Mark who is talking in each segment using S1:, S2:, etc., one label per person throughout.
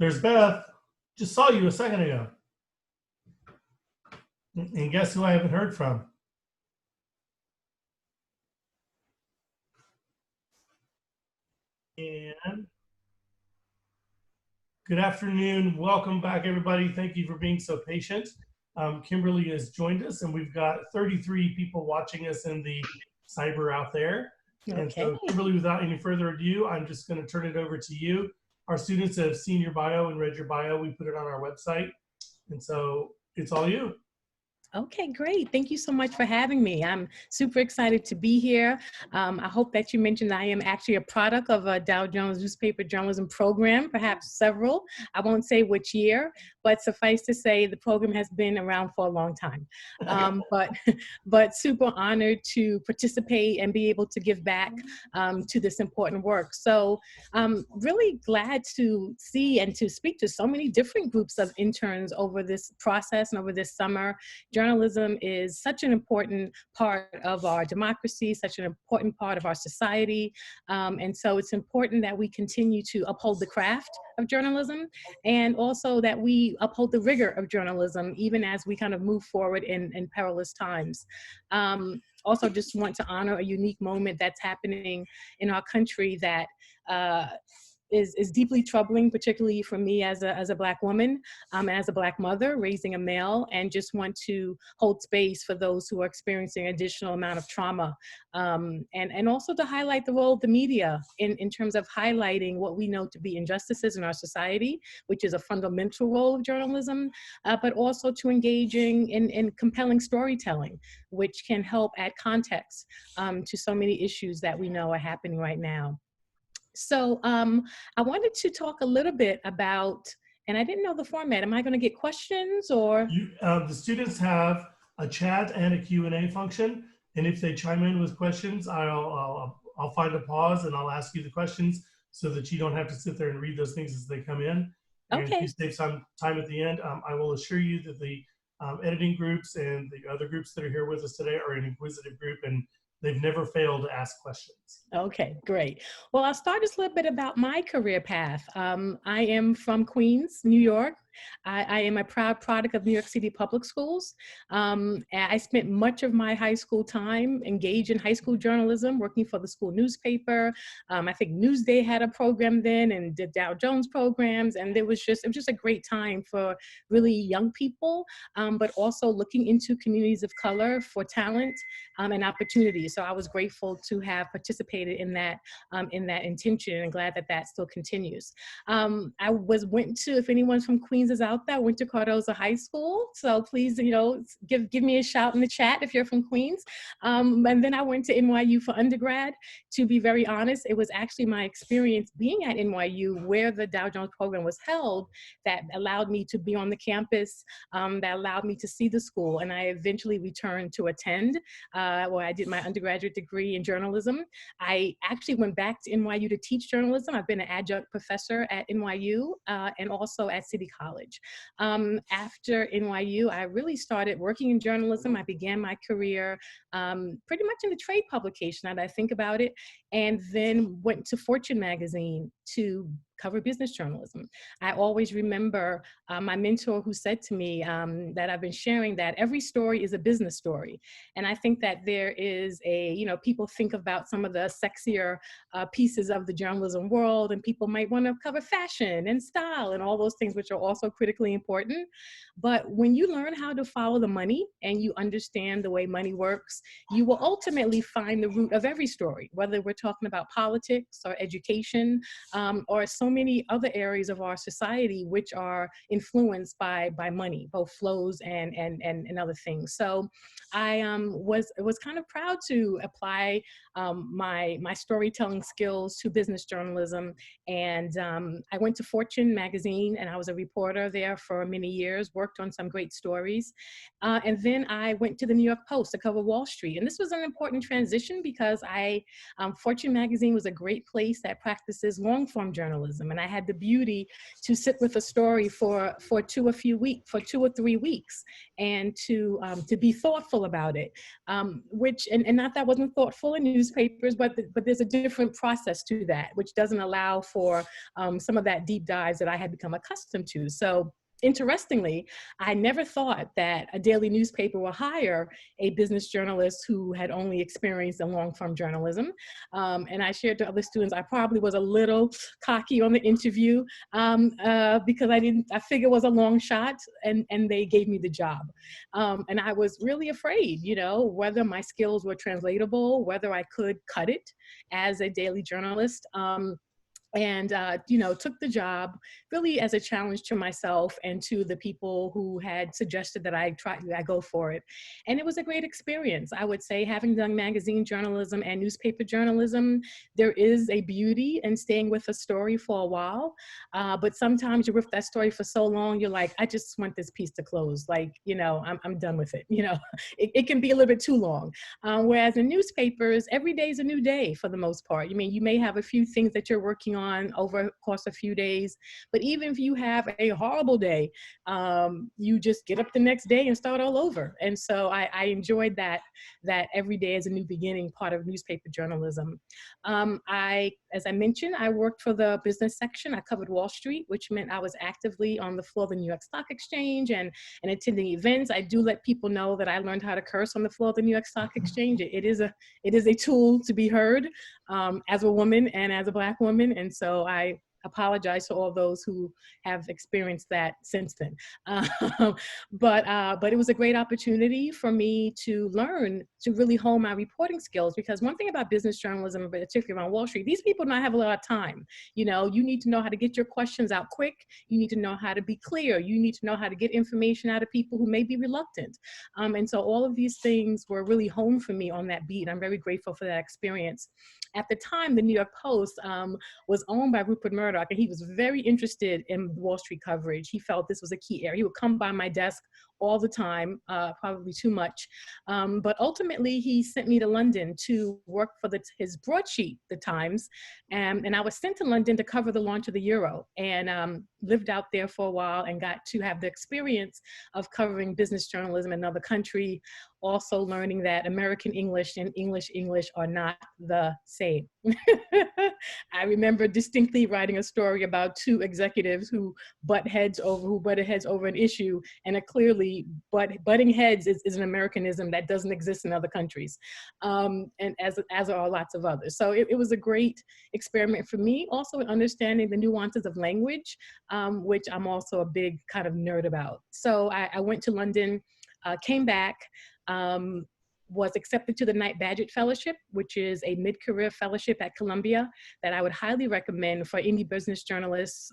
S1: There's Beth. Just saw you a second ago. And guess who I haven't heard from? And good afternoon. Welcome back, everybody. Thank you for being so patient. Kimberly has joined us, and we've got 33 people watching us in the cyber out there. Okay. And so, Kimberly, without any further ado, I'm just going to turn it over to you. Our students have seen your bio and read your bio. We put it on our website. And so it's all you.
S2: Okay, great. Thank you so much for having me. I'm super excited to be here. I hope that you mentioned I am actually a product of a Dow Jones newspaper journalism program, perhaps several. I won't say which year, but suffice to say the program has been around for a long time. But super honored to participate and be able to give back to this important work. So I'm really glad to see and to speak to so many different groups of interns over this process and over this summer. Journalism is such an important part of our democracy, such an important part of our society. And so it's important that we continue to uphold the craft of journalism and also that we uphold the rigor of journalism, even as we kind of move forward in perilous times. Also just want to honor a unique moment that's happening in our country that is deeply troubling, particularly for me as a Black woman, as a Black mother raising a male, and just want to hold space for those who are experiencing additional amount of trauma. And also to highlight the role of the media in terms of highlighting what we know to be injustices in our society, which is a fundamental role of journalism, but also to engaging in compelling storytelling, which can help add context to so many issues that we know are happening right now. So I wanted to talk a little bit about, and I didn't know the format. Am I going to get questions or?
S1: The students have a chat and a Q&A function. And if they chime in with questions, I'll find a pause and I'll ask you the questions so that you don't have to sit there and read those things as they come in. And
S2: okay.
S1: if you save some time at the end, I will assure you that the editing groups and the other groups that are here with us today are an inquisitive group, and they've never failed to ask questions.
S2: Okay, great. Well, I'll start just a little bit about my career path. I am from Queens, New York. I am a proud product of New York City public schools. I spent much of my high school time engaged in high school journalism, working for the school newspaper. I think Newsday had a program then and did Dow Jones programs. And it was just a great time for really young people, but also looking into communities of color for talent and opportunities. So I was grateful to have participated in that intention and glad that that still continues. I went to, if anyone's from Queens is out there, I went to Cardozo High School. So please, give me a shout in the chat if you're from Queens. And then I went to NYU for undergrad. To be very honest, it was actually my experience being at NYU where the Dow Jones program was held that allowed me to be on the campus, that allowed me to see the school. And I eventually returned to attend where I did my undergraduate degree in journalism. I actually went back to NYU to teach journalism. I've been an adjunct professor at NYU and also at City College. After NYU, I really started working in journalism. I began my career pretty much in the trade publication, now that I think about it, and then went to Fortune magazine to cover business journalism. I always remember my mentor who said to me that I've been sharing that every story is a business story. And I think that there is people think about some of the sexier pieces of the journalism world, and people might want to cover fashion and style and all those things, which are also critically important. But when you learn how to follow the money and you understand the way money works, you will ultimately find the root of every story, whether we're talking about politics or education or so so many other areas of our society which are influenced by money, both flows and other things. So I was kind of proud to apply my storytelling skills to business journalism. And I went to Fortune magazine, and I was a reporter there for many years, worked on some great stories. And then I went to the New York Post to cover Wall Street. And this was an important transition because Fortune magazine was a great place that practices long form journalism. And I had the beauty to sit with a story for 2 or 3 weeks, and to be thoughtful about it, which, and not that wasn't thoughtful in newspapers, but there's a different process to that, which doesn't allow for some of that deep dives that I had become accustomed to. So interestingly, I never thought that a daily newspaper will hire a business journalist who had only experienced in long-form journalism. And I shared to other students, I probably was a little cocky on the interview because I figured it was a long shot, and they gave me the job. And I was really afraid, whether my skills were translatable, whether I could cut it as a daily journalist. And took the job really as a challenge to myself and to the people who had suggested that I go for it. And it was a great experience. I would say, having done magazine journalism and newspaper journalism, there is a beauty in staying with a story for a while. But sometimes you're with that story for so long, you're like, I just want this piece to close. Like, I'm done with it. It can be a little bit too long. Whereas in newspapers, every day is a new day for the most part. You may have a few things that you're working on over the course of a few days, but even if you have a horrible day, you just get up the next day and start all over. And so I enjoyed that every day is a new beginning part of newspaper journalism. As I mentioned, I worked for the business section. I covered Wall Street, which meant I was actively on the floor of the New York Stock Exchange and attending events. I do let people know that I learned how to curse on the floor of the New York Stock Exchange. It is a tool to be heard as a woman and as a Black woman. And so I apologize to all those who have experienced that since then. But it was a great opportunity for me to learn to really hone my reporting skills, because one thing about business journalism, particularly around Wall Street, these people don't have a lot of time. You need to know how to get your questions out quick. You need to know how to be clear. You need to know how to get information out of people who may be reluctant. And so all of these things were really honed for me on that beat. I'm very grateful for that experience. At the time, the New York Post was owned by Rupert Murdoch, and he was very interested in Wall Street coverage. He felt this was a key area. He would come by my desk all the time, probably too much. But ultimately, he sent me to London to work for his broadsheet, The Times. And I was sent to London to cover the launch of the Euro, and lived out there for a while and got to have the experience of covering business journalism in another country, also learning that American English and English are not the same. I remember distinctly writing a story about 2 executives who butted heads over an issue, and clearly butting heads is an Americanism that doesn't exist in other countries, and as are lots of others. So it was a great experiment for me, also in understanding the nuances of language, which I'm also a big kind of nerd about. So I went to London, came back, was accepted to the Knight Bagehot Fellowship, which is a mid-career fellowship at Columbia that I would highly recommend for any business journalists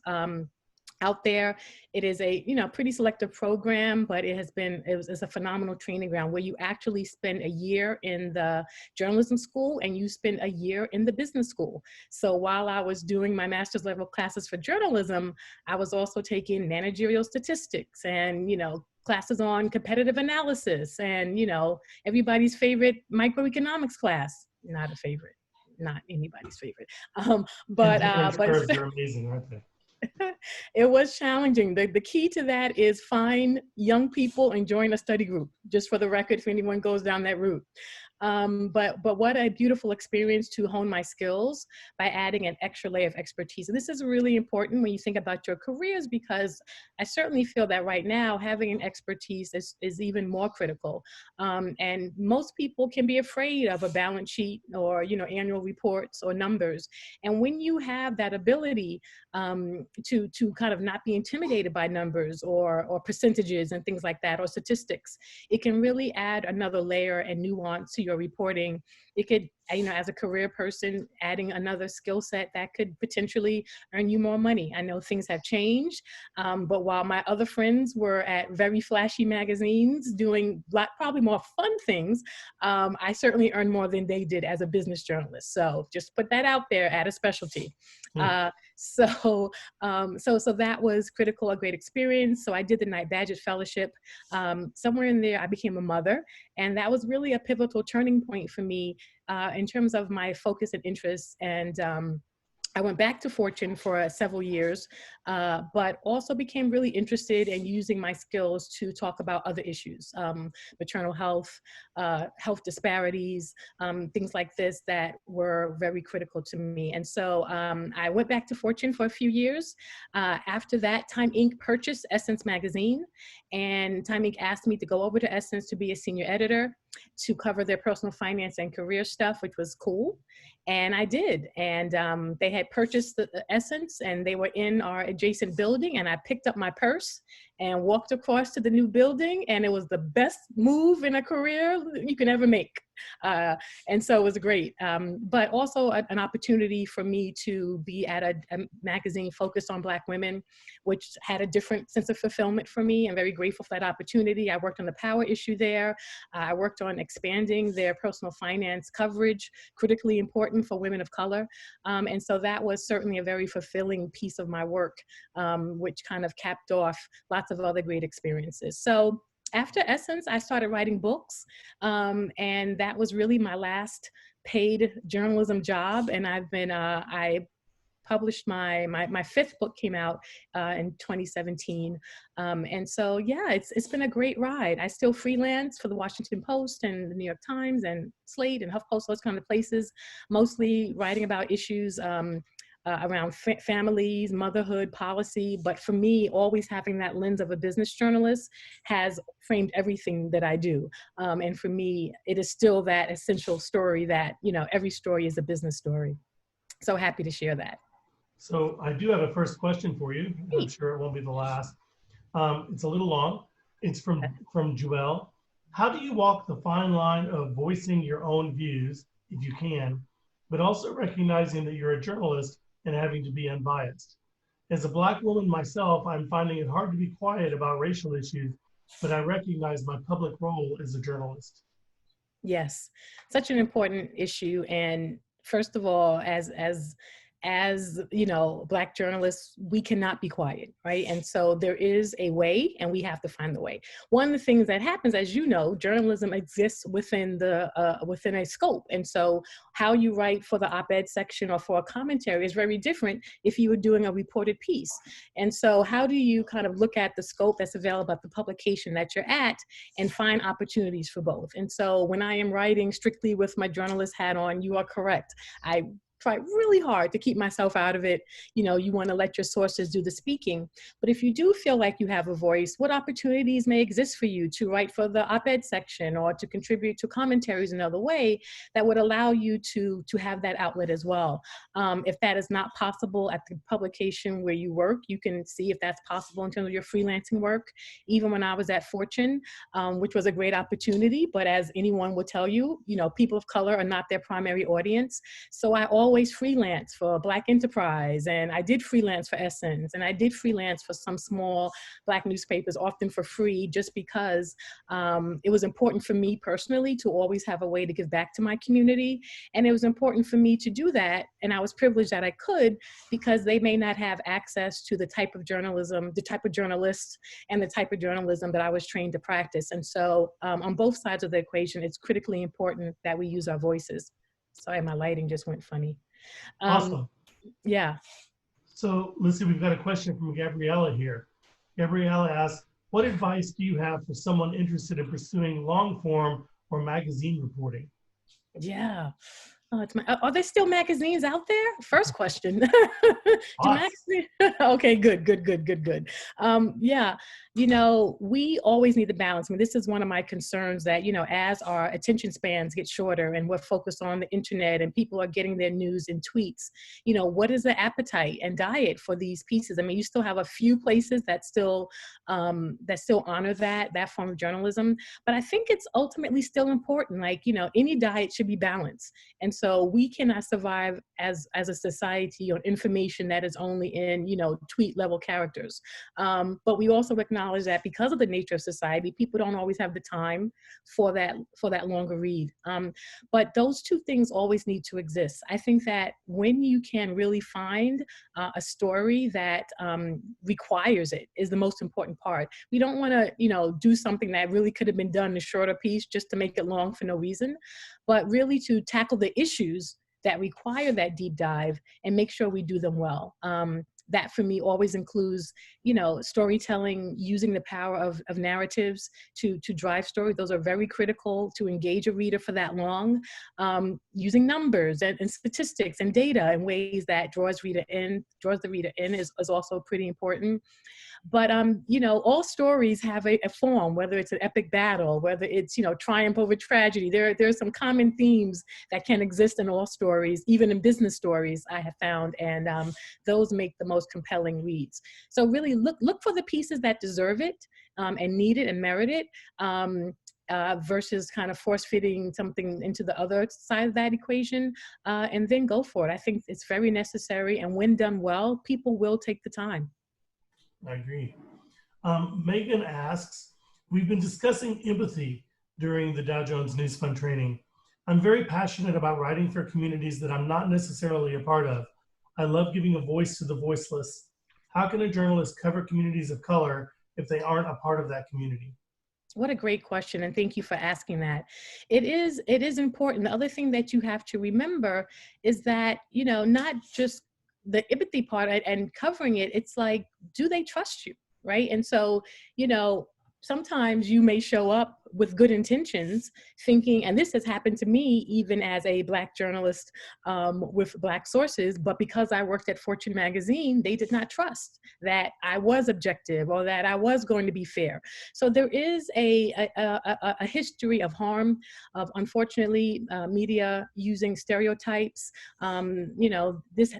S2: out there. It is a pretty selective program, but it's a phenomenal training ground where you actually spend a year in the journalism school and you spend a year in the business school. So while I was doing my master's level classes for journalism, I was also taking managerial statistics and classes on competitive analysis and everybody's favorite microeconomics class. Not anybody's favorite. But
S1: they're amazing, aren't they?
S2: It was challenging. The key to that is find young people and join a study group, just for the record, if anyone goes down that route. But what a beautiful experience to hone my skills by adding an extra layer of expertise. And this is really important when you think about your careers, because I certainly feel that right now having an expertise is even more critical. And most people can be afraid of a balance sheet or annual reports or numbers. And when you have that ability to kind of not be intimidated by numbers or percentages and things like that, or statistics, it can really add another layer and nuance to your reporting it could, as a career person, adding another skill set that could potentially earn you more money. I know things have changed, but while my other friends were at very flashy magazines doing probably more fun things, I certainly earned more than they did as a business journalist. So just put that out there, add a specialty. So that was critical, a great experience. So I did the Knight Bagehot Fellowship. Somewhere in there, I became a mother, and that was really a pivotal turning point for me in terms of my focus and interests. And I went back to Fortune for several years, but also became really interested in using my skills to talk about other issues, maternal health, health disparities, things like this that were very critical to me. And so I went back to Fortune for a few years. After that, Time Inc. purchased Essence magazine, and Time Inc. asked me to go over to Essence to be a senior editor to cover their personal finance and career stuff, which was cool. And I did. And they had purchased the Essence, and they were in our adjacent building, and I picked up my purse and walked across to the new building, and it was the best move in a career you can ever make. And so it was great, but also an opportunity for me to be at a magazine focused on Black women, which had a different sense of fulfillment for me. I'm very grateful for that opportunity. I worked on the power issue there. I worked on expanding their personal finance coverage, critically important for women of color. And so that was certainly a very fulfilling piece of my work, which kind of capped off lots of other great experiences. So after Essence, I started writing books, and that was really my last paid journalism job. And I published my fifth book, came out in 2017. And so, yeah, it's been a great ride. I still freelance for the Washington Post and the New York Times and Slate and HuffPost, those kind of places, mostly writing about issues around families, motherhood, policy. But for me, always having that lens of a business journalist has framed everything that I do. And for me, it is still that essential story that, every story is a business story. So happy to share that.
S1: So I do have a first question for you. I'm sure it won't be the last. It's a little long. It's from Joelle. How do you walk the fine line of voicing your own views, if you can, but also recognizing that you're a journalist and having to be unbiased? As a Black woman myself, I'm finding it hard to be quiet about racial issues, but I recognize my public role as a journalist.
S2: Yes, such an important issue. And first of all, as Black journalists, we cannot be quiet, right? And so there is a way, and we have to find the way. One of the things that happens, as you know, journalism exists within within a scope. And so how you write for the op-ed section or for a commentary is very different if you were doing a reported piece. And so how do you kind of look at the scope that's available at the publication that you're at and find opportunities for both? And so when I am writing strictly with my journalist hat on, you are correct. I try really hard to keep myself out of it. You want to let your sources do the speaking. But if you do feel like you have a voice, what opportunities may exist for you to write for the op-ed section or to contribute to commentaries another way that would allow you to have that outlet as well? If that is not possible at the publication where you work, you can see if that's possible in terms of your freelancing work. Even when I was at Fortune, which was a great opportunity, but as anyone will tell you, people of color are not their primary audience. So I always freelance for Black Enterprise, and I did freelance for Essence, and I did freelance for some small Black newspapers, often for free, just because it was important for me personally to always have a way to give back to my community. And it was important for me to do that. And I was privileged that I could, because they may not have access to the type of journalism, the type of journalists and the type of journalism that I was trained to practice. And so on both sides of the equation, it's critically important that we use our voices. Sorry, my lighting just went funny.
S1: Awesome.
S2: Yeah.
S1: So let's see, we've got a question from Gabriella here. Gabriella asks, what advice do you have for someone interested in pursuing long form or magazine reporting?
S2: Yeah. Oh, are there still magazines out there? First question. Do magazines? Okay, good. Yeah, we always need the balance. I mean, this is one of my concerns that, as our attention spans get shorter and we're focused on the internet and people are getting their news in tweets, what is the appetite and diet for these pieces? I mean, you still have a few places that still honor that form of journalism, but I think it's ultimately still important. Like, any diet should be balanced. And so we cannot survive as a society on information that is only in, tweet level characters. But we also acknowledge that because of the nature of society, people don't always have the time for that longer read. But those two things always need to exist. I think that when you can really find a story that requires it is the most important part. We don't want to, do something that really could have been done in a shorter piece just to make it long for no reason, but really to tackle the issues that require that deep dive and make sure we do them well. That for me always includes, storytelling, using the power of narratives to drive stories. Those are very critical to engage a reader for that long. Using numbers and statistics and data in ways that draws the reader in is also pretty important. But, all stories have a form, whether it's an epic battle, whether it's, triumph over tragedy. There are some common themes that can exist in all stories, even in business stories, I have found, and those make the most compelling reads. So really look for the pieces that deserve it and need it and merit it. Versus kind of force-fitting something into the other side of that equation, and then go for it. I think it's very necessary, and when done well, people will take the time.
S1: I agree. Megan asks, we've been discussing empathy during the Dow Jones News Fund training. I'm very passionate about writing for communities that I'm not necessarily a part of. I love giving a voice to the voiceless. How can a journalist cover communities of color if they aren't a part of that community?
S2: What a great question, and thank you for asking that. It is important. The other thing that you have to remember is that, not just the empathy part and covering it, it's like, do they trust you, right? And so, sometimes you may show up with good intentions thinking, and this has happened to me even as a Black journalist with Black sources, but because I worked at Fortune magazine, they did not trust that I was objective or that I was going to be fair. So there is a history of harm, of unfortunately media using stereotypes.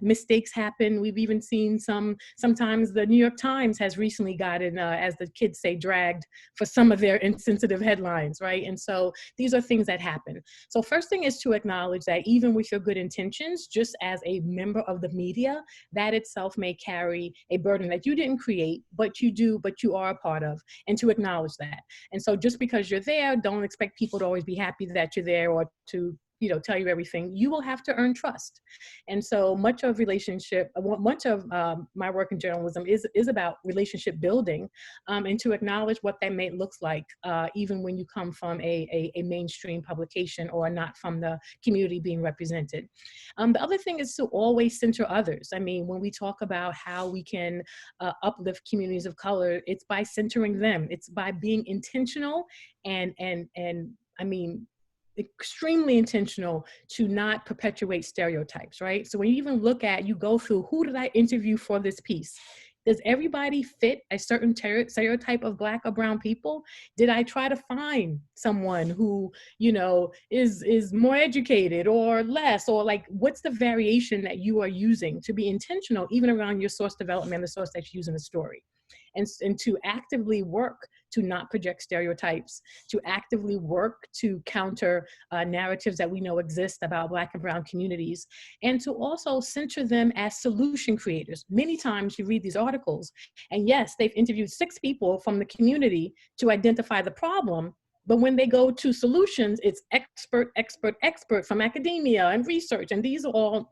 S2: Mistakes happen. We've even seen sometimes the New York Times has recently gotten, as the kids say, dragged for some of their insensitive headlines, right? And so these are things that happen. So first thing is to acknowledge that even with your good intentions, just as a member of the media, that itself may carry a burden that you didn't create, but you are a part of, and to acknowledge that. And so just because you're there, don't expect people to always be happy that you're there or to tell you everything. You will have to earn trust. And so much of my work in journalism is about relationship building, and to acknowledge what that may look like, even when you come from a mainstream publication or not from the community being represented. The other thing is to always center others. I mean, when we talk about how we can uplift communities of color, it's by centering them. It's by being intentional and I mean, extremely intentional to not perpetuate stereotypes, right? So when you even you go through, who did I interview for this piece? Does everybody fit a certain stereotype of Black or brown people? Did I try to find someone who, is more educated or less, or like, what's the variation that you are using to be intentional, even around your source development, the source that's using the story? And to actively work to not project stereotypes, to actively work to counter narratives that we know exist about Black and brown communities, and to also center them as solution creators. Many times you read these articles, and yes, they've interviewed 6 people from the community to identify the problem, but when they go to solutions, it's expert from academia and research, and these are all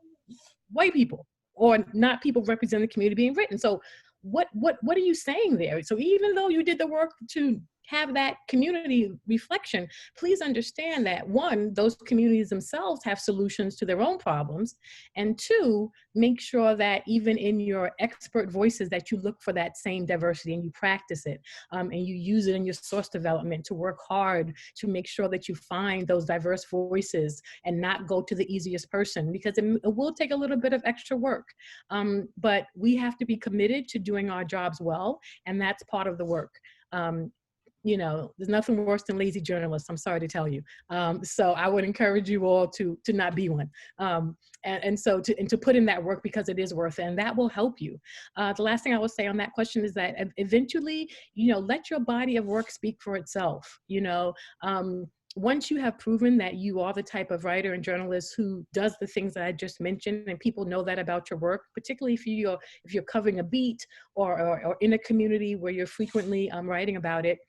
S2: white people or not people representing the community being written. So what are you saying there? So even though you did the work to have that community reflection, please understand that one, those communities themselves have solutions to their own problems. And two, make sure that even in your expert voices that you look for that same diversity and you practice it, and you use it in your source development to work hard to make sure that you find those diverse voices and not go to the easiest person, because it will take a little bit of extra work. But we have to be committed to doing our jobs well, and that's part of the work. You know, there's nothing worse than lazy journalists, I'm sorry to tell you. So I would encourage you all to not be one. And so to put in that work, because it is worth it, and that will help you. The last thing I will say on that question is that eventually, you know, let your body of work speak for itself. You know, once you have proven that you are the type of writer and journalist who does the things that I just mentioned, and people know that about your work, particularly if you're covering a beat or in a community where you're frequently writing about it,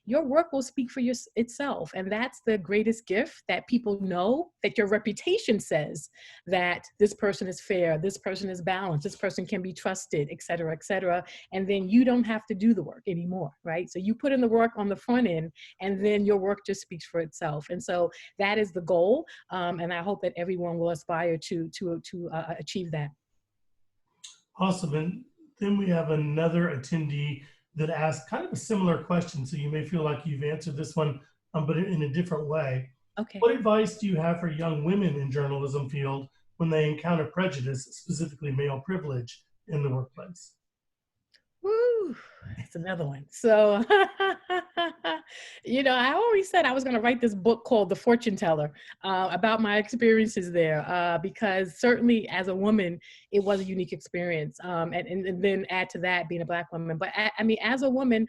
S2: your work will speak for itself. And that's the greatest gift, that people know that your reputation says that this person is fair, this person is balanced, this person can be trusted, et cetera, et cetera. And then you don't have to do the work anymore, right? So you put in the work on the front end, and then your work just speaks for itself. And so that is the goal. And I hope that everyone will aspire to achieve that.
S1: Awesome. And then we have another attendee that asked kind of a similar question. So you may feel like you've answered this one, but in a different way.
S2: Okay.
S1: What advice do you have for young women in journalism field when they encounter prejudice, specifically male privilege, in the workplace?
S2: Woo, that's another one. So, you know, I always said I was going to write this book called The Fortune Teller, about my experiences there, because certainly as a woman, it was a unique experience. And then add to that being a Black woman. But I mean, as a woman,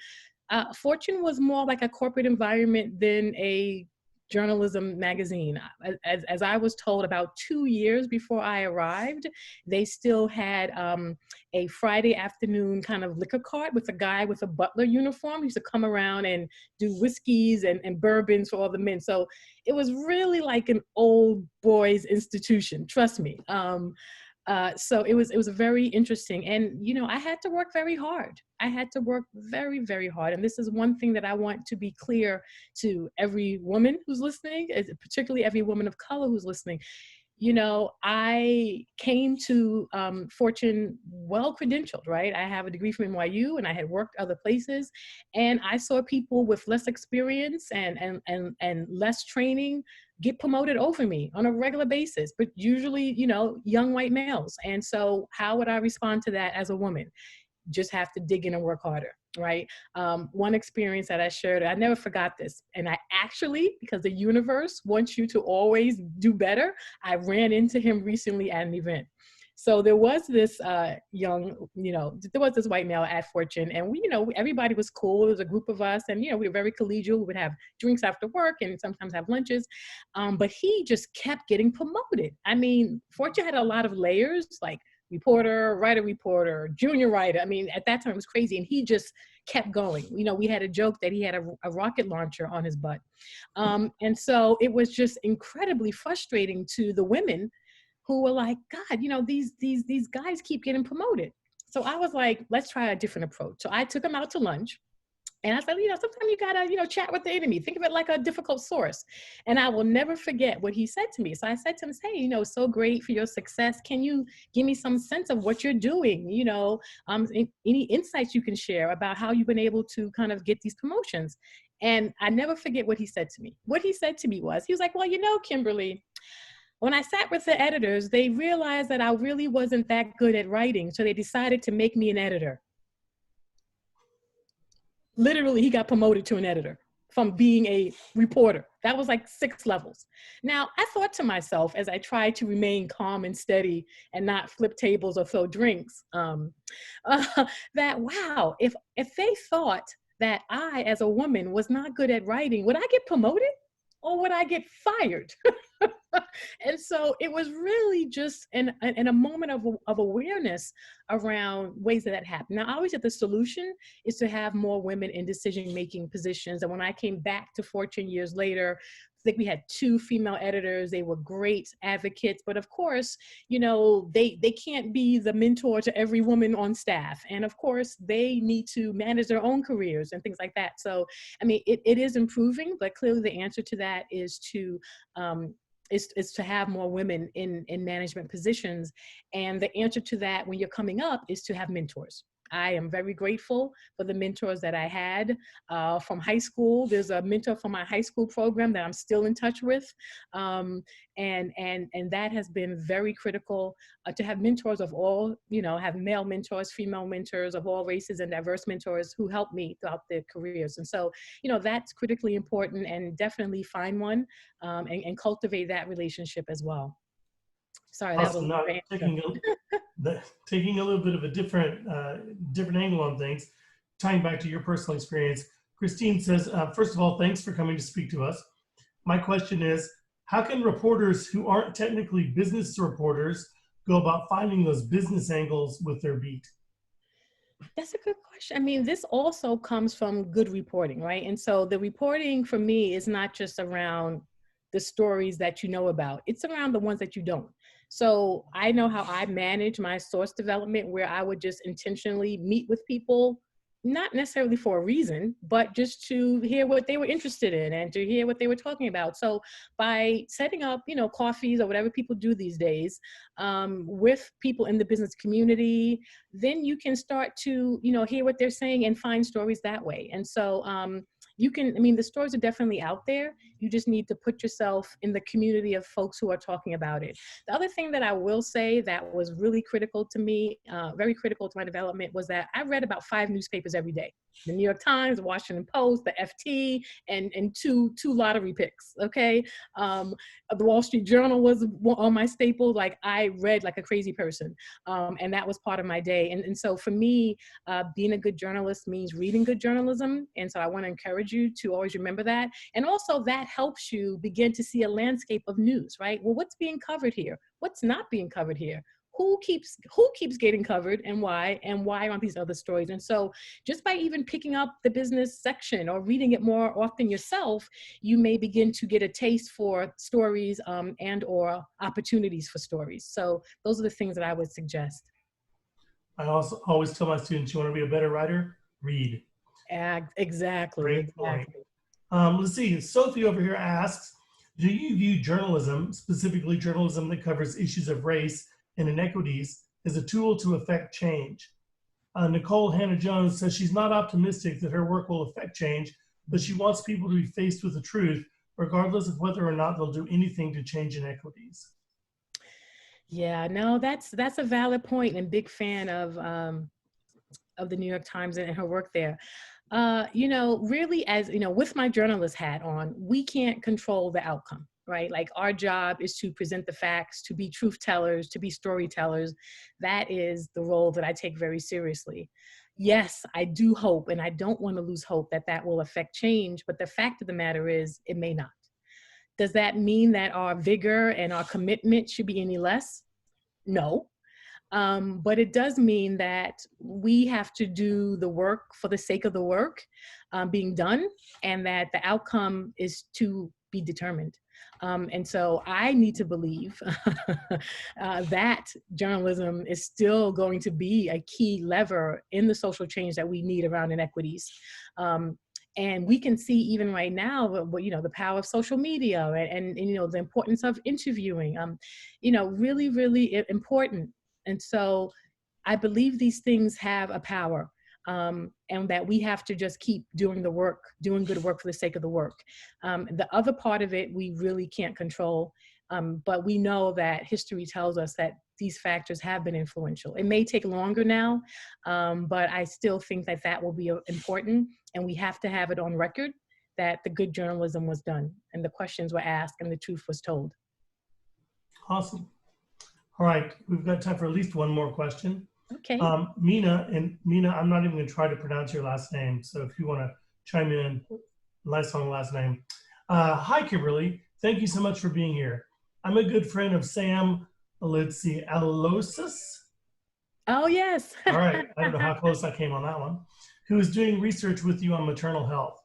S2: Fortune was more like a corporate environment than a journalism magazine. As I was told, about 2 years before I arrived, they still had a Friday afternoon kind of liquor cart with a guy with a butler uniform. He used to come around and do whiskeys and bourbons for all the men. So it was really like an old boys institution, trust me. So it was very interesting. And, you know, I had to work very hard. I had to work very, very hard. And this is one thing that I want to be clear to every woman who's listening, particularly every woman of color who's listening. You know, I came to Fortune well credentialed, right? I have a degree from NYU, and I had worked other places, and I saw people with less experience and less training get promoted over me on a regular basis, but usually, you know, young white males. And so how would I respond to that as a woman? Just have to dig in and work harder, right? One experience that I shared, I never forgot this. And I actually, because the universe wants you to always do better, I ran into him recently at an event. So there was this there was this white male at Fortune, and we, you know, everybody was cool. There was a group of us, and, you know, we were very collegial. We would have drinks after work and sometimes have lunches. But he just kept getting promoted. I mean, Fortune had a lot of layers, like reporter, writer-reporter, junior writer. I mean, at that time it was crazy. And he just kept going. You know, we had a joke that he had a rocket launcher on his butt. And so it was just incredibly frustrating to the women who were like, God, you know, these guys keep getting promoted. So I was like, let's try a different approach. So I took him out to lunch. And I said, you know, sometimes you gotta, you know, chat with the enemy. Think of it like a difficult source. And I will never forget what he said to me. So I said to him, hey, you know, so great for your success. Can you give me some sense of what you're doing? You know, any insights you can share about how you've been able to kind of get these promotions? And I never forget what he said to me. What he said to me was, he was like, well, you know, Kimberly, when I sat with the editors, they realized that I really wasn't that good at writing. So they decided to make me an editor. Literally, he got promoted to an editor from being a reporter. That was like 6 levels. Now, I thought to myself, as I tried to remain calm and steady and not flip tables or throw drinks, that, wow, if they thought that I, as a woman, was not good at writing, would I get promoted or would I get fired? And so it was really just in a moment of awareness around ways that happened. Now, I always said the solution is to have more women in decision-making positions. And when I came back to Fortune years later, I think we had 2 female editors. They were great advocates, but of course, they can't be the mentor to every woman on staff. And of course, they need to manage their own careers and things like that. So, I mean, it is improving, but clearly the answer to that is to have more women in management positions. And the answer to that when you're coming up is to have mentors. I am very grateful for the mentors that I had from high school. There's a mentor from my high school program that I'm still in touch with. And that has been very critical to have mentors of all, have male mentors, female mentors of all races, and diverse mentors who help me throughout their careers. And so, that's critically important, and definitely find one and cultivate that relationship as well. Sorry, that was a
S1: Now,
S2: long answer.
S1: taking a little bit of a different angle on things, tying back to your personal experience. Christine says, first of all, thanks for coming to speak to us. My question is, how can reporters who aren't technically business reporters go about finding those business angles with their beat?
S2: That's a good question. I mean, this also comes from good reporting, right? And so the reporting for me is not just around the stories that you know about, it's around the ones that you don't. So I know how I manage my source development, where I would just intentionally meet with people, not necessarily for a reason, but just to hear what they were interested in and to hear what they were talking about. So by setting up, coffees or whatever people do these days with people in the business community, then you can start to, hear what they're saying and find stories that way. And so the stories are definitely out there. You just need to put yourself in the community of folks who are talking about it. The other thing that I will say that was really critical to me, very critical to my development, was that I read about 5 newspapers every day. The New York Times, the Washington Post, the FT, and two lottery picks, okay? The Wall Street Journal was on my staples. Like, I read like a crazy person, and that was part of my day. And so for me, being a good journalist means reading good journalism. And so I want to encourage you to always remember that. And also that helps you begin to see a landscape of news, right? Well, what's being covered here? What's not being covered here? Who keeps getting covered, and why aren't these other stories? And so just by even picking up the business section or reading it more often yourself, you may begin to get a taste for stories and or opportunities for stories. So those are the things that I would suggest.
S1: I also always tell my students, you want to be a better writer? Read.
S2: Exactly.
S1: Great point. Let's see. Sophie over here asks, do you view journalism, specifically journalism that covers issues of race and inequities, as a tool to affect change? Nicole Hannah-Jones says she's not optimistic that her work will affect change, but she wants people to be faced with the truth, regardless of whether or not they'll do anything to change inequities.
S2: Yeah, no, that's a valid point, and big fan of the New York Times and her work there. Really, as with my journalist hat on, we can't control the outcome, right? Like, our job is to present the facts, to be truth tellers, to be storytellers. That is the role that I take very seriously. Yes, I do hope, and I don't want to lose hope that will affect change, but the fact of the matter is, it may not. Does that mean that our vigor and our commitment should be any less? No. But it does mean that we have to do the work for the sake of the work being done, and that the outcome is to be determined. And so I need to believe that journalism is still going to be a key lever in the social change that we need around inequities. And we can see even right now, the power of social media and the importance of interviewing, really, really important. And so I believe these things have a power, and that we have to just keep doing the work, doing good work for the sake of the work. The other part of it, we really can't control, but we know that history tells us that these factors have been influential. It may take longer now, but I still think that will be important, and we have to have it on record that the good journalism was done and the questions were asked and the truth was told.
S1: Awesome. All right, we've got time for at least one more question.
S2: Okay.
S1: Mina, I'm not even going to try to pronounce your last name, so if you want to chime in, nice on the last name. Hi, Kimberly. Thank you so much for being here. I'm a good friend of Sam, let's see, Alosis.
S2: Oh, yes.
S1: All right, I don't know how close I came on that one. Who is doing research with you on maternal health.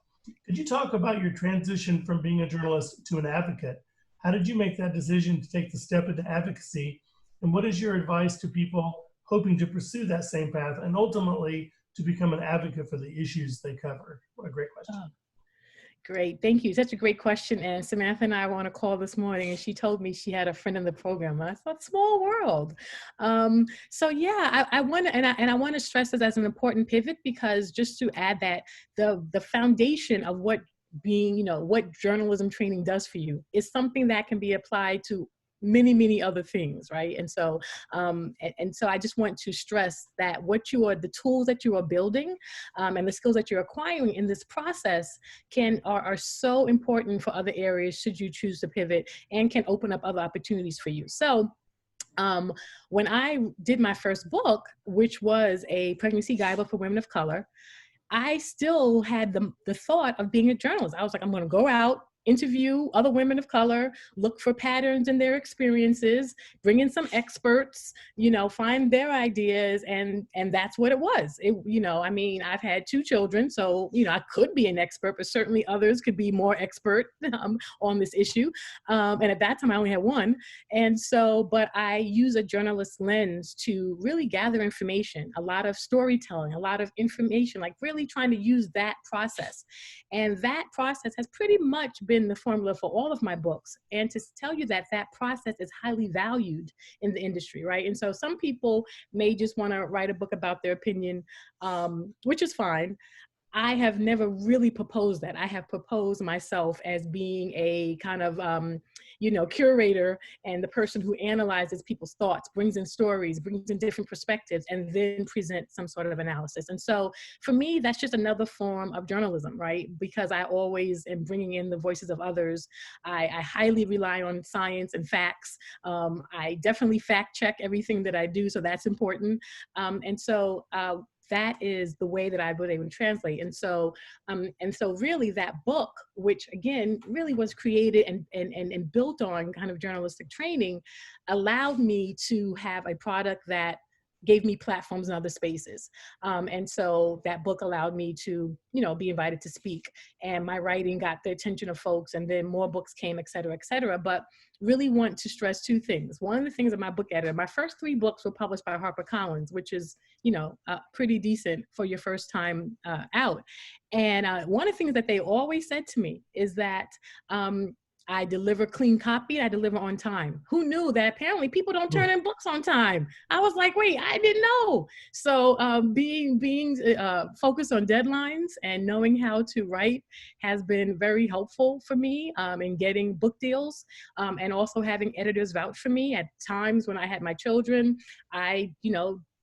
S1: Could you talk about your transition from being a journalist to an advocate? How did you make that decision to take the step into advocacy? And what is your advice to people hoping to pursue that same path and ultimately to become an advocate for the issues they cover? What a great question.
S2: Oh, great. Thank you. Such a great question. And Samantha and I were on a call this morning, and she told me she had a friend in the program. I thought, small world. So yeah, I want to, and I want to stress this as an important pivot, because just to add that the foundation of what being, what journalism training does for you is something that can be applied to many other things, right? And so so I just want to stress that the tools that you are building, and the skills that you're acquiring in this process are so important for other areas should you choose to pivot, and can open up other opportunities for you. So when I did my first book, which was a pregnancy guidebook for women of color, I still had the thought of being a journalist. I was like, I'm going to go out, interview other women of color, look for patterns in their experiences, bring in some experts, find their ideas. And that's what it was. I mean, I've had 2 children, so, I could be an expert, but certainly others could be more expert on this issue. And at that time I only had 1. And so, but I use a journalist lens to really gather information, a lot of storytelling, a lot of information, like really trying to use that process. And that process has pretty much been the formula for all of my books. And to tell you that process is highly valued in the industry, right? And so some people may just want to write a book about their opinion, which is fine. I have never really proposed that. I have proposed myself as being a kind of, curator, and the person who analyzes people's thoughts, brings in stories, brings in different perspectives, and then presents some sort of analysis. And so for me, that's just another form of journalism, right? Because I always am bringing in the voices of others. I highly rely on science and facts. I definitely fact check everything that I do, so that's important. And so that is the way that I would able to translate. And so really that book, which again, really was created and built on kind of journalistic training, allowed me to have a product that gave me platforms in other spaces. And so that book allowed me to, be invited to speak, and my writing got the attention of folks, and then more books came, et cetera, et cetera. But really want to stress 2 things. One of the things that my book editor, my first 3 books were published by HarperCollins, which is, pretty decent for your first time out. And one of the things that they always said to me is that I deliver clean copy, I deliver on time. Who knew that apparently people don't turn in books on time? I was like, wait, I didn't know. So being focused on deadlines and knowing how to write has been very helpful for me in getting book deals, and also having editors vouch for me at times when I had my children. I,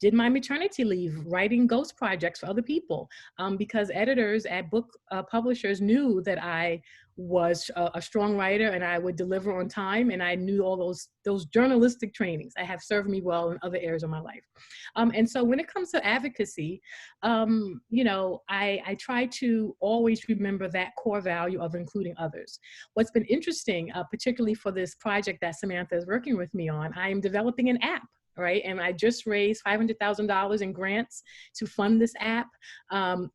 S2: did my maternity leave writing ghost projects for other people, because editors at book publishers knew that I was a strong writer and I would deliver on time, and I knew all those journalistic trainings that have served me well in other areas of my life. And so when it comes to advocacy, I try to always remember that core value of including others. What's been interesting, particularly for this project that Samantha is working with me on, I am developing an app. Right. And I just raised $500,000 in grants to fund this app.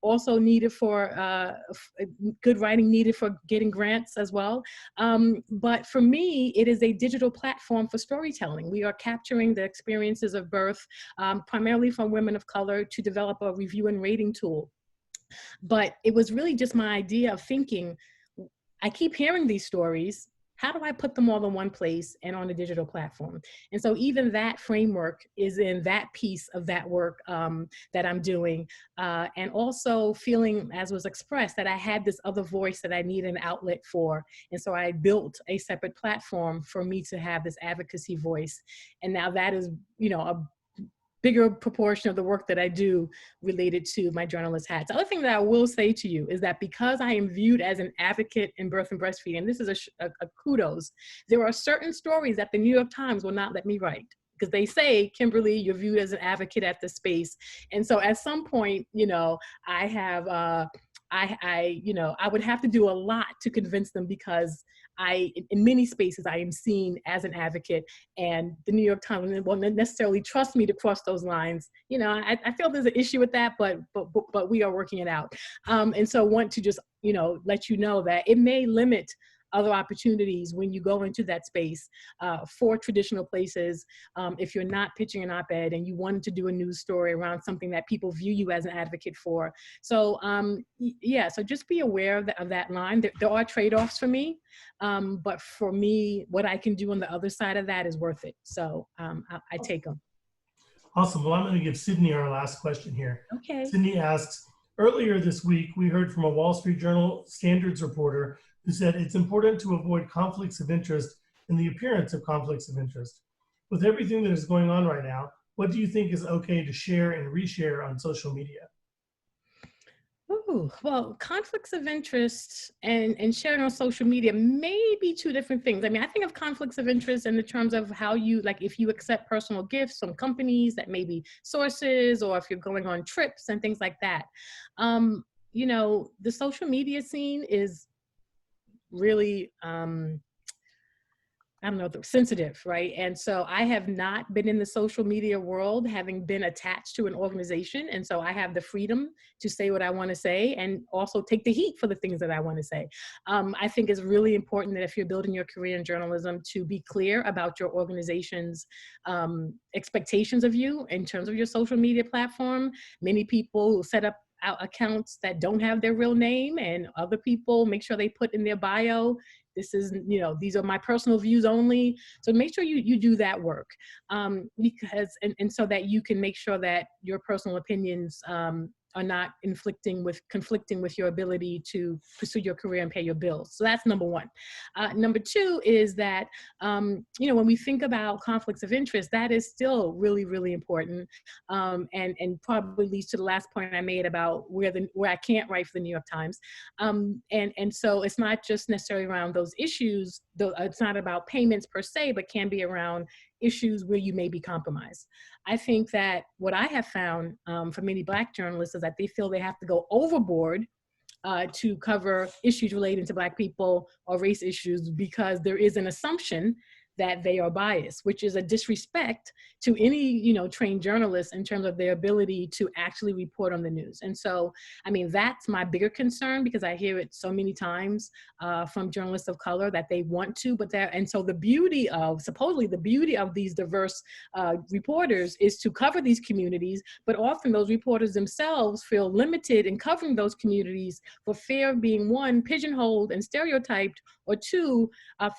S2: Also needed for good writing needed for getting grants as well. But for me, it is a digital platform for storytelling. We are capturing the experiences of birth, primarily from women of color, to develop a review and rating tool. But it was really just my idea of thinking, I keep hearing these stories. How do I put them all in one place and on a digital platform? And so even that framework is in that piece of that work that I'm doing. And also feeling, as was expressed, that I had this other voice that I need an outlet for. And so I built a separate platform for me to have this advocacy voice. And now that is, a bigger proportion of the work that I do related to my journalist hats. The other thing that I will say to you is that because I am viewed as an advocate in birth and breastfeeding, and this is a kudos, there are certain stories that the New York Times will not let me write, because they say, Kimberly, you're viewed as an advocate at the space. And so at some point, I have I would have to do a lot to convince them, because in many spaces, I am seen as an advocate, and the New York Times won't necessarily trust me to cross those lines. I feel there's an issue with that, but we are working it out. And so want to just, let you know that it may limit other opportunities when you go into that space for traditional places. If you're not pitching an op-ed and you wanted to do a news story around something that people view you as an advocate for. So so just be aware of that line. There are trade-offs for me, but for me, what I can do on the other side of that is worth it. So I take them.
S1: Awesome. Well, I'm going to give Sydney our last question here.
S2: Okay.
S1: Sydney asks, earlier this week, we heard from a Wall Street Journal standards reporter who said it's important to avoid conflicts of interest and the appearance of conflicts of interest. With everything that is going on right now, what do you think is okay to share and reshare on social media?
S2: Ooh, well, conflicts of interest and sharing on social media may be two different things. I mean, I think of conflicts of interest in the terms of how you, like, if you accept personal gifts from companies that may be sources, or if you're going on trips and things like that. The social media scene is really, sensitive, right? And so I have not been in the social media world, having been attached to an organization. And so I have the freedom to say what I want to say, and also take the heat for the things that I want to say. I think it's really important that if you're building your career in journalism, to be clear about your organization's expectations of you in terms of your social media platform. Many people set up accounts that don't have their real name, and other people make sure they put in their bio, this is, these are my personal views only. So make sure you do that work, because so that you can make sure that your personal opinions are not conflicting with your ability to pursue your career and pay your bills. So that's number one. Number two is that, when we think about conflicts of interest, that is still really, really important, and probably leads to the last point I made about where I can't write for the New York Times. And so it's not just necessarily around those issues, though it's not about payments per se, but can be around issues where you may be compromised. I think that what I have found for many Black journalists is that they feel they have to go overboard to cover issues relating to Black people or race issues, because there is an assumption that they are biased, which is a disrespect to any, trained journalist in terms of their ability to actually report on the news. And so, I mean, that's my bigger concern, because I hear it so many times from journalists of color that they want to, and so supposedly the beauty of these diverse reporters is to cover these communities, but often those reporters themselves feel limited in covering those communities for fear of being, one, pigeonholed and stereotyped, or two,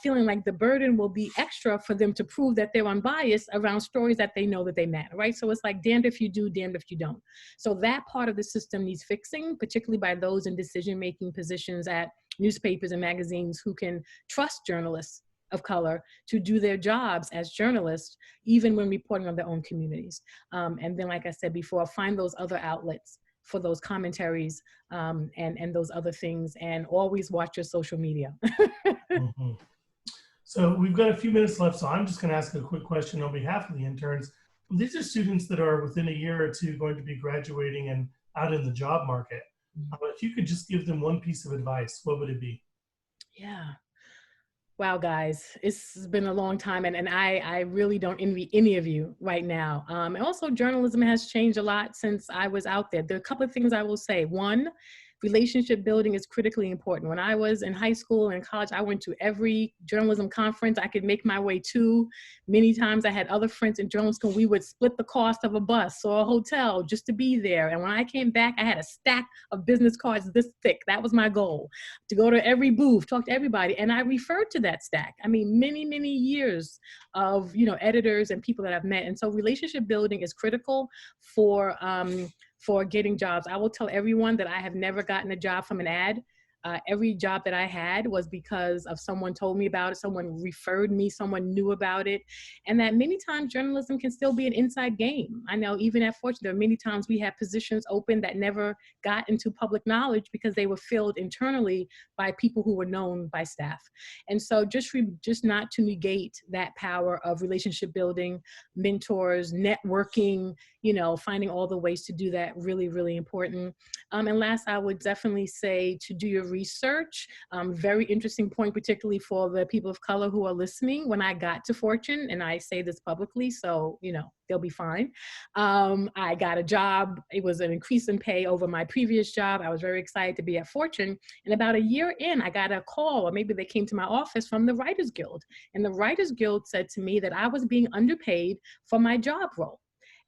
S2: feeling like the burden will be extra for them to prove that they're unbiased around stories that they know that they matter, right? So it's like damned if you do, damned if you don't. So that part of the system needs fixing, particularly by those in decision-making positions at newspapers and magazines who can trust journalists of color to do their jobs as journalists, even when reporting on their own communities. And then, like I said before, find those other outlets for those commentaries and those other things, and always watch your social media.
S1: Mm-hmm. So we've got a few minutes left, so I'm just going to ask a quick question on behalf of the interns. These are students that are within a year or two going to be graduating and out in the job market. If you could just give them one piece of advice, what would it be?
S2: Yeah. Wow, guys, it's been a long time, and I really don't envy any of you right now. And also, journalism has changed a lot since I was out there. There are a couple of things I will say. One, relationship building is critically important. When I was in high school and college, I went to every journalism conference I could make my way to. Many times I had other friends in journalism school. We would split the cost of a bus or a hotel just to be there. And when I came back, I had a stack of business cards this thick. That was my goal, to go to every booth, talk to everybody. And I referred to that stack. I mean, many, many years of, editors and people that I've met. And so relationship building is critical for getting jobs. I will tell everyone that I have never gotten a job from an ad. Every job that I had was because of someone told me about it, someone referred me, someone knew about it. And that many times journalism can still be an inside game. I know even at Fortune, there are many times we have positions open that never got into public knowledge because they were filled internally by people who were known by staff. And so just not to negate that power of relationship building, mentors, networking, finding all the ways to do that, really, really important. And last, I would definitely say to do your research. Very interesting point, particularly for the people of color who are listening. When I got to Fortune, and I say this publicly, so, they'll be fine. I got a job. It was an increase in pay over my previous job. I was very excited to be at Fortune. And about a year in, I got a call, or maybe they came to my office from the Writers Guild. And the Writers Guild said to me that I was being underpaid for my job role.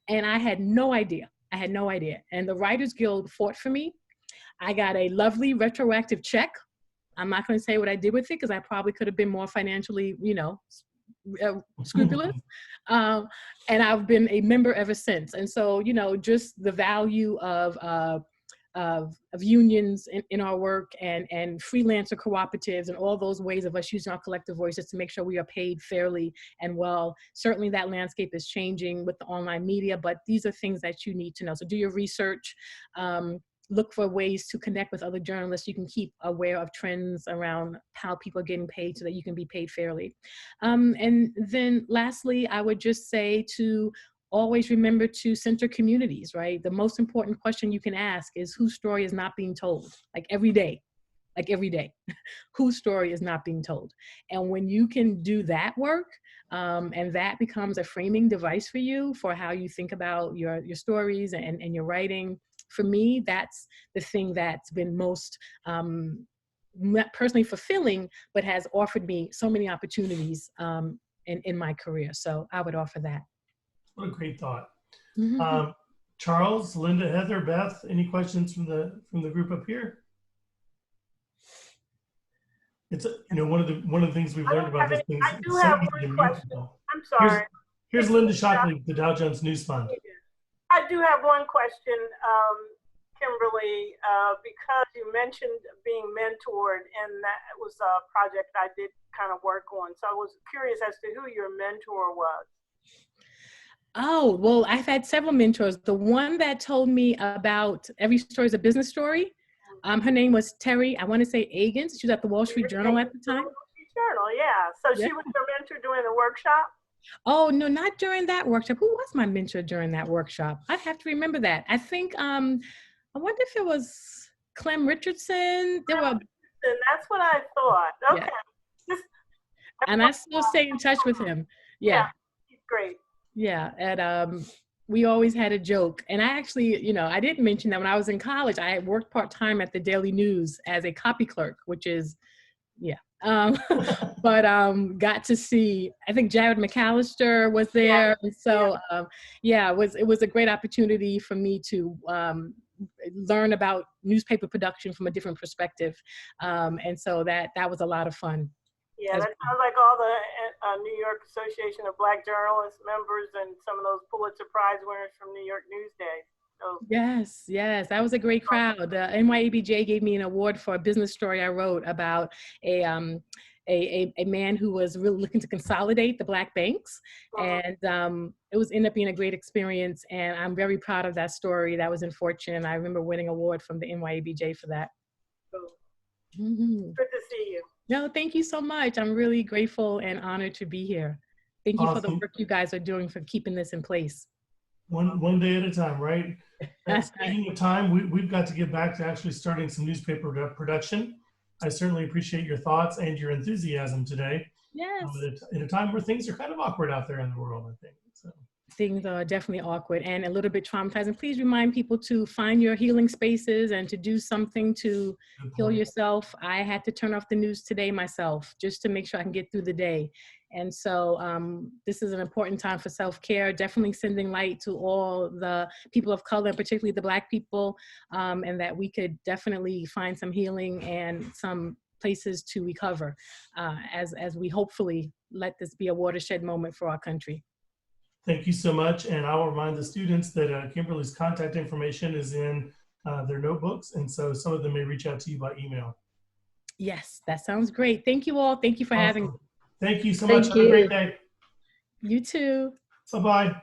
S2: And I had no idea. And the Writers Guild fought for me. I got a lovely retroactive check. I'm not going to say what I did with it because I probably could have been more financially, scrupulous. And I've been a member ever since. And so, just the value of unions in our work and freelancer cooperatives and all those ways of us using our collective voices to make sure we are paid fairly and well. Certainly that landscape is changing with the online media, but these are things that you need to know. So do your research. Look for ways to connect with other journalists. You can keep aware of trends around how people are getting paid so that you can be paid fairly. And then lastly, I would just say to always remember to center communities, right? The most important question you can ask is whose story is not being told, like every day, whose story is not being told. And when you can do that work, and that becomes a framing device for you for how you think about your stories and your writing, for me, that's the thing that's been most not personally fulfilling, but has offered me so many opportunities in my career. So I would offer that.
S1: What a great thought. Mm-hmm. Charles, Linda, Heather, Beth, any questions from the group up here? It's one of the things we've learned about this thing.
S3: I do have one question. I'm sorry.
S1: Here's Linda Shockley, the Dow Jones News Fund.
S3: I do have one question, Kimberly, because you mentioned being mentored, and that was a project I did kind of work on. So I was curious as to who your mentor was.
S2: Oh, well, I've had several mentors. The one that told me about every story is a business story, her name was Terry, I want to say Agans. She was at the Wall Street Journal at the time.
S3: Wall Street Journal, yeah. So she was your mentor during the workshop?
S2: Oh, no, not during that workshop. Who was my mentor during that workshop? I have to remember that. I think, I wonder if it was Clem Richardson.
S3: That's what I thought. Okay.
S2: Yeah. And I still stay in touch with him. Yeah.
S3: He's great.
S2: Yeah. And we always had a joke. And I actually, I didn't mention that when I was in college, I worked part-time at the Daily News as a copy clerk, which is, but got to see, I think Jared McAllister was there. And so, it was a great opportunity for me to learn about newspaper production from a different perspective. And so that was a lot of fun.
S3: Yeah, that sounds like all the New York Association of Black Journalists members and some of those Pulitzer Prize winners from New York Newsday. So.
S2: Yes, that was a great crowd. The NYABJ gave me an award for a business story I wrote about a man who was really looking to consolidate the Black banks. And it was ended up being a great experience. And I'm very proud of that story. That was in Fortune. I remember winning an award from the NYABJ for that.
S3: Cool. Good to see you.
S2: No, thank you so much. I'm really grateful and honored to be here. Thank you for the work you guys are doing for keeping this in place.
S1: One day at a time, right? Speaking of time, we've got to get back to actually starting some newspaper production. I certainly appreciate your thoughts and your enthusiasm today.
S2: Yes.
S1: At a time where things are kind of awkward out there in the world, I think. So.
S2: Things are definitely awkward and a little bit traumatizing. Please remind people to find your healing spaces and to do something to heal yourself. I had to turn off the news today myself just to make sure I can get through the day. And so this is an important time for self-care, definitely sending light to all the people of color, and particularly the Black people, and that we could definitely find some healing and some places to recover as we hopefully let this be a watershed moment for our country.
S1: Thank you so much. And I will remind the students that Kimberly's contact information is in their notebooks. And so some of them may reach out to you by email.
S2: Yes, that sounds great. Thank you all. Thank you for having me.
S1: Thank you so much. Have a great day.
S2: You too.
S1: Bye-bye.